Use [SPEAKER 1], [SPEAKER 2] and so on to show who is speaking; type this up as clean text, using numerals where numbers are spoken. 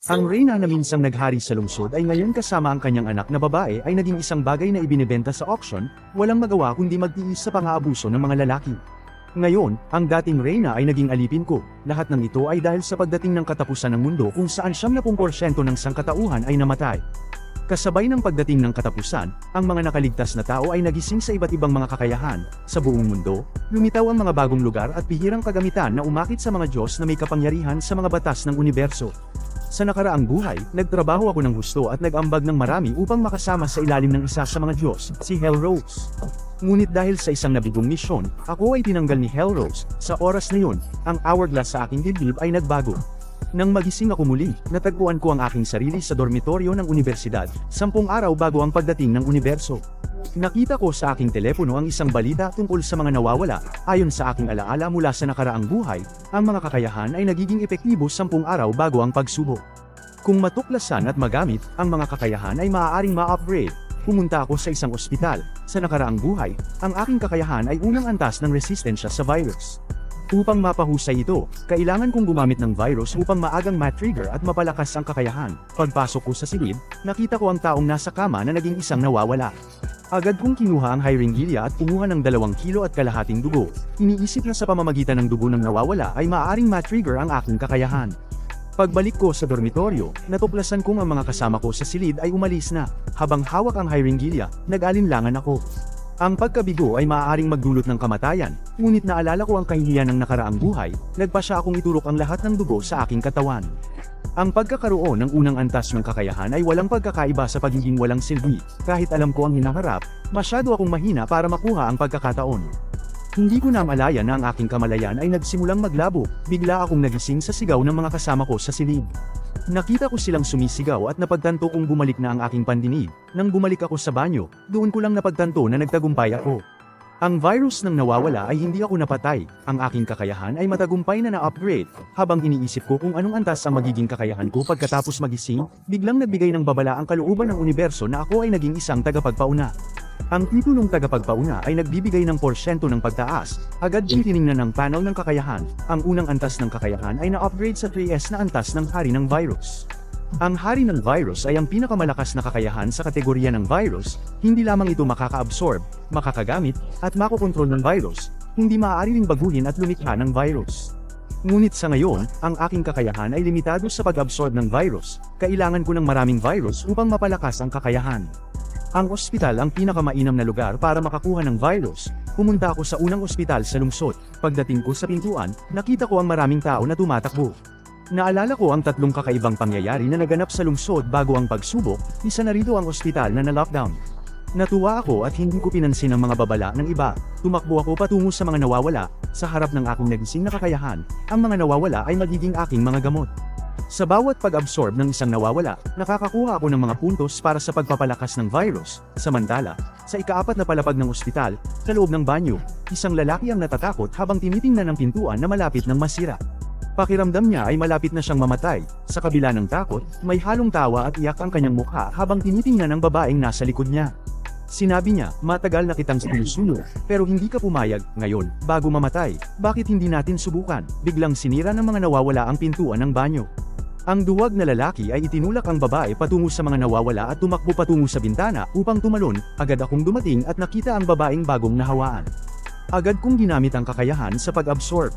[SPEAKER 1] Ang reyna na minsang naghari sa lungsod ay ngayon kasama ang kanyang anak na babae ay naging isang bagay na ibinebenta sa auction, walang magawa kundi magtiis sa pang-aabuso ng mga lalaki. Ngayon, ang dating reyna ay naging alipin ko. Lahat ng ito ay dahil sa pagdating ng katapusan ng mundo kung saan 70% ng sangkatauhan ay namatay. Kasabay ng pagdating ng katapusan, ang mga nakaligtas na tao ay nagising sa iba't ibang mga kakayahan. Sa buong mundo, lumitaw ang mga bagong lugar at bihirang kagamitan na umakit sa mga Diyos na may kapangyarihan sa mga batas ng universo. Sa nakaraang buhay, nagtrabaho ako ng gusto at nag-ambag ng marami upang makasama sa ilalim ng isa sa mga Diyos, si Hellrose. Ngunit dahil sa isang nabigong misyon, ako ay tinanggal ni Hellrose. Sa oras na yun, ang hourglass sa aking dibdib ay nagbago. Nang magising ako muli, natagpuan ko ang aking sarili sa dormitoryo ng unibersidad, 10 araw bago ang pagdating ng universo. Nakita ko sa aking telepono ang isang balita tungkol sa mga nawawala. Ayon sa aking alaala mula sa nakaraang buhay, ang mga kakayahan ay nagiging epektibo 10 araw bago ang pagsubok. Kung matuklasan at magamit, ang mga kakayahan ay maaaring ma-upgrade. Pumunta ako sa isang ospital. Sa nakaraang buhay, ang aking kakayahan ay unang antas ng resistensya sa virus. Upang mapahusay ito, kailangan kong gumamit ng virus upang maagang ma-trigger at mapalakas ang kakayahan. Pagpasok ko sa silid, nakita ko ang taong nasa kama na naging isang nawawala. Agad kong kinuha ang hyringilya at kumuha ng 2 kilo at kalahating dugo. Iniisip na sa pamamagitan ng dugo ng nawawala ay maaaring ma-trigger ang aking kakayahan. Pagbalik ko sa dormitoryo, natuklasan kong ang mga kasama ko sa silid ay umalis na. Habang hawak ang hyringilya, nag-alinlangan ako. Ang pagkabigo ay maaaring magdulot ng kamatayan, ngunit naalala ko ang kahihiyan ng nakaraang buhay, nagpasya akong iturok ang lahat ng dugo sa aking katawan. Ang pagkakaroon ng unang antas ng kakayahan ay walang pagkakaiba sa pagiging walang silbi. Kahit alam ko ang hinaharap, masyado akong mahina para makuha ang pagkakataon. Hindi ko na malaya na ang aking kamalayan ay nagsimulang maglabo, bigla akong nagising sa sigaw ng mga kasama ko sa silid. Nakita ko silang sumisigaw at napagtanto kong bumalik na ang aking pandinig. Nang bumalik ako sa banyo, doon ko lang napagtanto na nagtagumpay ako. Ang virus nang nawawala ay hindi ako napatay. Ang aking kakayahan ay matagumpay na na-upgrade. Habang iniisip ko kung anong antas ang magiging kakayahan ko pagkatapos magising, biglang nagbigay ng babala ang kalooban ng universo na ako ay naging isang tagapagpauna. Ang titulong tagapagpauna ay nagbibigay ng porsyento ng pagtaas. Agad din tiningnan ng panel ng kakayahan. Ang unang antas ng kakayahan ay na-upgrade sa 3S na antas ng hari ng virus. Ang hari ng virus ay ang pinakamalakas na kakayahan sa kategorya ng virus. Hindi lamang ito makaka-absorb, makakagamit, at makokontrol ng virus. Hindi maaari ring baguhin at lumikha ng virus. Ngunit sa ngayon, ang aking kakayahan ay limitado sa pag-absorb ng virus. Kailangan ko ng maraming virus upang mapalakas ang kakayahan. Ang ospital ang pinakamainam na lugar para makakuha ng virus. Pumunta ako sa unang ospital sa lungsod. Pagdating ko sa pintuan, nakita ko ang maraming tao na tumatakbo. Naalala ko ang 3 kakaibang pangyayari na naganap sa lungsod bago ang pagsubok, isa na rito ang ospital na na-lockdown. Natuwa ako at hindi ko pinansin ang mga babala ng iba. Tumakbo ako patungo sa mga nawawala. Sa harap ng aking nagising na kakayahan, ang mga nawawala ay magiging aking mga gamot. Sa bawat pag-absorb ng isang nawawala, nakakakuha ako ng mga puntos para sa pagpapalakas ng virus. Samantala, sa ika-4 na palapag ng ospital, sa loob ng banyo, isang lalaki ang natatakot habang tinitingnan ng pintuan na malapit ng masira. Pakiramdam niya ay malapit na siyang mamatay. Sa kabila ng takot, may halong tawa at iyak ang kanyang mukha habang tinitingnan ng babaeng nasa likod niya. Sinabi niya, matagal na kitang sinusunod, pero hindi ka pumayag. Ngayon, bago mamatay, bakit hindi natin subukan? Biglang sinira ng mga nawawala ang pintuan ng banyo. Ang duwag na lalaki ay itinulak ang babae patungo sa mga nawawala at tumakbo patungo sa bintana upang tumalon. Agad akong dumating at nakita ang babaeng bagong nahawaan. Agad kong ginamit ang kakayahan sa pag-absorb.